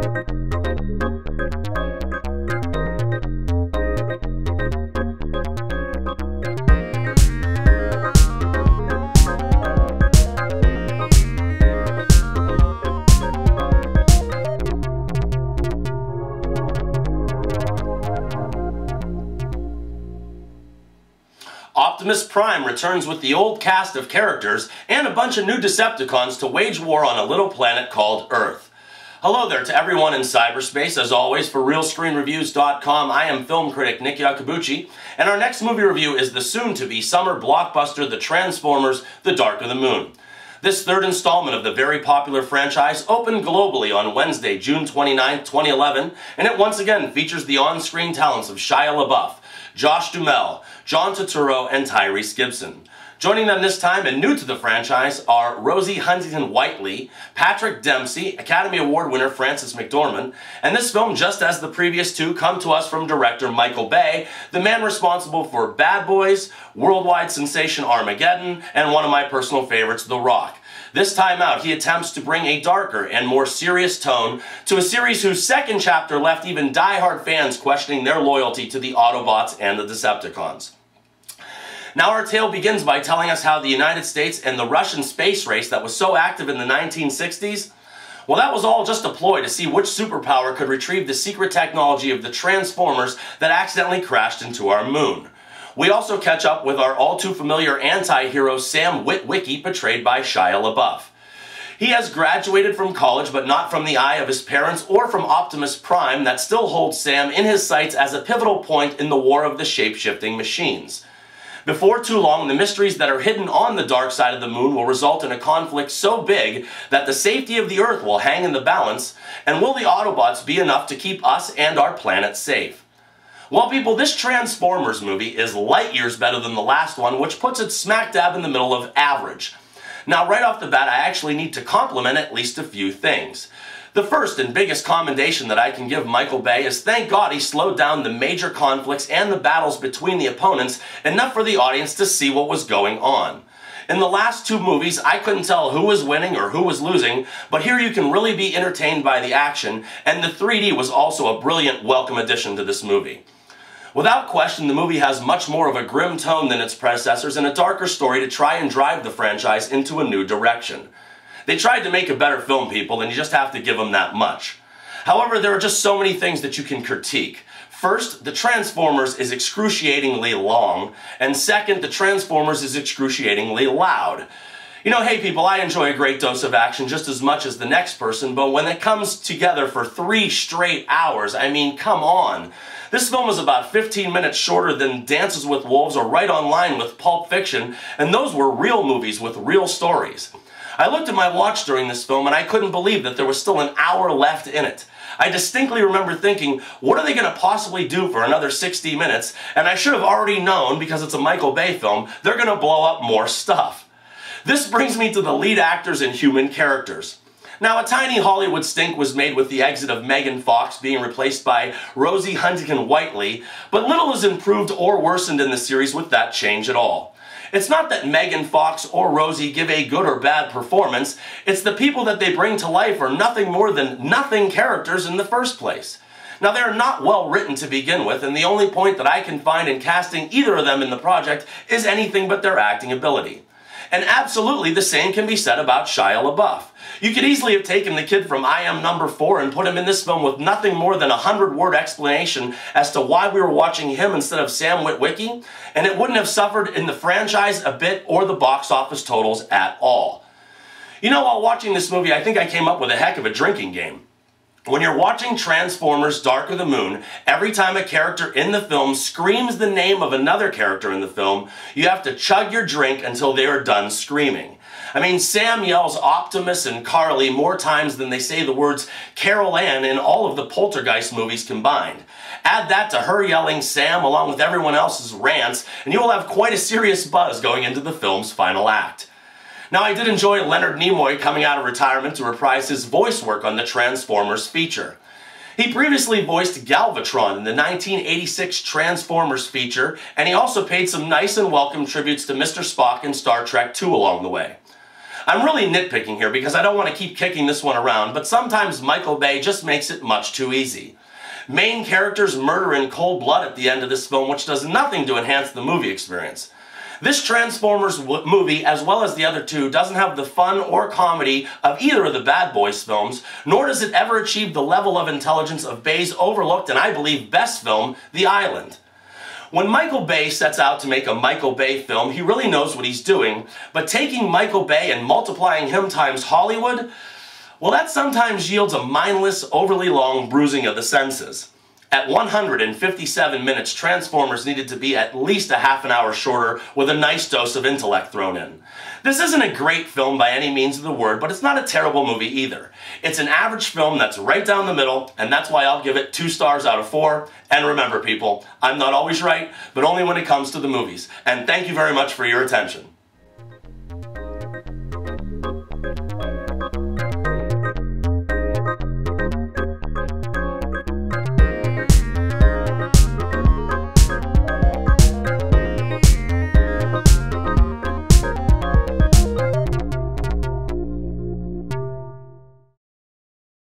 Optimus Prime returns with the old cast of characters and a bunch of new Decepticons to wage war on a little planet called Earth. Hello there to everyone in cyberspace. As always, for RealScreenReviews.com, I am film critic Iacobucci, and our next movie review is the soon-to-be summer blockbuster The Transformers: The Dark of the Moon. This third installment of the very popular franchise opened globally on Wednesday, June 29, 2011, and it once again features the on-screen talents of Shia LaBeouf, Josh Duhamel, John Turturro, and Tyrese Gibson. Joining them this time and new to the franchise are Rosie Huntington-Whiteley, Patrick Dempsey, Academy Award winner Frances McDormand, and this film, just as the previous two, come to us from director Michael Bay, the man responsible for Bad Boys, worldwide sensation Armageddon, and one of my personal favorites, The Rock. This time out, he attempts to bring a darker and more serious tone to a series whose second chapter left even die-hard fans questioning their loyalty to the Autobots and the Decepticons. Now our tale begins by telling us how the United States and the Russian space race that was so active in the 1960s, well, that was all just a ploy to see which superpower could retrieve the secret technology of the Transformers that accidentally crashed into our moon. We also catch up with our all-too-familiar anti-hero Sam Witwicky, portrayed by Shia LaBeouf. He has graduated from college, but not from the eye of his parents or from Optimus Prime, that still holds Sam in his sights as a pivotal point in the war of the shape-shifting machines. Before too long, the mysteries that are hidden on the dark side of the moon will result in a conflict so big that the safety of the Earth will hang in the balance, and will the Autobots be enough to keep us and our planet safe? Well, people, this Transformers movie is light years better than the last one, which puts it smack dab in the middle of average. Now, right off the bat, I actually need to compliment at least a few things. The first and biggest commendation that I can give Michael Bay is thank God he slowed down the major conflicts and the battles between the opponents enough for the audience to see what was going on. In the last two movies, I couldn't tell who was winning or who was losing, but here you can really be entertained by the action, and the 3D was also a brilliant welcome addition to this movie. Without question, the movie has much more of a grim tone than its predecessors and a darker story to try and drive the franchise into a new direction. They tried to make a better film, people, and you just have to give them that much. However, there are just so many things that you can critique. First, The Transformers is excruciatingly long, and second, The Transformers is excruciatingly loud. You know, hey people, I enjoy a great dose of action just as much as the next person, but when it comes together for 3 straight hours, I mean, come on. This film is about 15 minutes shorter than Dances with Wolves or right on line with Pulp Fiction, and those were real movies with real stories. I looked at my watch during this film and I couldn't believe that there was still an hour left in it. I distinctly remember thinking, what are they going to possibly do for another 60 minutes? And I should have already known, because it's a Michael Bay film, they're going to blow up more stuff. This brings me to the lead actors and human characters. Now, a tiny Hollywood stink was made with the exit of Megan Fox being replaced by Rosie Huntington-Whiteley, but little is improved or worsened in the series with that change at all. It's not that Megan Fox or Rosie give a good or bad performance, it's the people that they bring to life are nothing more than nothing characters in the first place. Now, they're not well written to begin with, and the only point that I can find in casting either of them in the project is anything but their acting ability. And absolutely the same can be said about Shia LaBeouf. You could easily have taken the kid from I Am Number 4 and put him in this film with nothing more than a 100-word explanation as to why we were watching him instead of Sam Witwicky, and it wouldn't have suffered in the franchise a bit or the box office totals at all. You know, while watching this movie, I think I came up with a heck of a drinking game. When you're watching Transformers: Dark of the Moon, every time a character in the film screams the name of another character in the film, you have to chug your drink until they are done screaming. I mean, Sam yells Optimus and Carly more times than they say the words Carol Ann in all of the Poltergeist movies combined. Add that to her yelling Sam along with everyone else's rants, and you will have quite a serious buzz going into the film's final act. Now, I did enjoy Leonard Nimoy coming out of retirement to reprise his voice work on the Transformers feature. He previously voiced Galvatron in the 1986 Transformers feature, and he also paid some nice and welcome tributes to Mr. Spock in Star Trek II along the way. I'm really nitpicking here because I don't want to keep kicking this one around, but sometimes Michael Bay just makes it much too easy. Main characters murder in cold blood at the end of this film, which does nothing to enhance the movie experience. This Transformers movie, as well as the other two, doesn't have the fun or comedy of either of the Bad Boys films, nor does it ever achieve the level of intelligence of Bay's overlooked and I believe best film, The Island. When Michael Bay sets out to make a Michael Bay film, he really knows what he's doing, but taking Michael Bay and multiplying him times Hollywood, well, that sometimes yields a mindless, overly long bruising of the senses. At 157 minutes, Transformers needed to be at least a half an hour shorter with a nice dose of intellect thrown in. This isn't a great film by any means of the word, but it's not a terrible movie either. It's an average film that's right down the middle, and that's why I'll give it 2 stars out of 4. And remember, people, I'm not always right, but only when it comes to the movies. And thank you very much for your attention.